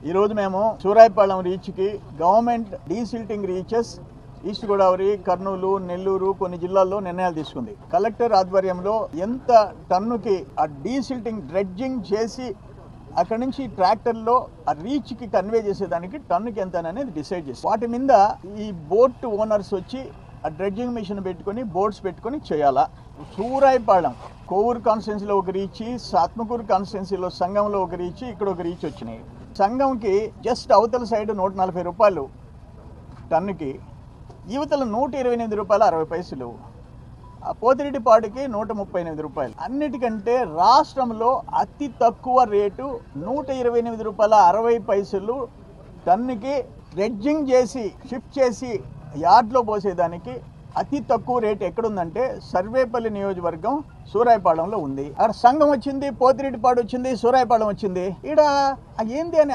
ఈ రోజు మేము సూరాయిపాళెం రీచ్ కి government desilting reaches east Godavari, Kurnool, Nellore కొన్ని జిల్లాల్లో నిర్ణయాలు తీసుకుంది. కలెక్టర్ ఆధ్వర్యంలో ఎంత టన్నుకి ఆ డీసిల్టింగ్ డ్రెడ్జింగ్ చేసి అక్కడి నుంచి ట్రాక్టర్లో ఆ రీచ్ కి కన్వే చేసేదానికి టన్నుకి ఎంత అనేది డిసైడ్ చేసి వాటి మీద ఈ బోట్ ఓనర్స్ వచ్చి ఆ డ్రెడ్జింగ్ మిషన్ పెట్టుకుని బోట్స్ పెట్టుకుని చేయాలా. సూరాయిపాళెం కోవూరు కాన్స్టిట్యున్సీలో ఒక రీచ్, సాత్మకూరు కాన్స్టిట్యున్సీలో సంఘంలో ఒక రీచ్, ఇక్కడ ఒక రీచ్ వచ్చినాయి. సంఘంకి జస్ట్ అవతల సైడ్ 140 రూపాయలు టన్నుకి, యువతల 128 రూపాయలు 60 పైసలు, పోతిరెడ్డిపాడుకి 138 రూపాయలు. అన్నిటికంటే రాష్ట్రంలో అతి తక్కువ రేటు 128 రూపాయల 60 పైసలు టన్నుకి డ్రెడ్జింగ్ చేసి షిఫ్ట్ చేసి యార్డ్లో పోసేదానికి అతి తక్కువ రేటు ఎక్కడుందంటే సర్వేపల్లి నియోజకవర్గం సూరాయిపాళెంలో ఉంది. అక్కడ సంఘం వచ్చింది, పోతిరెడ్డిపాడు వచ్చింది, సూరాయిపాళెం వచ్చింది. ఈడ ఏంది అని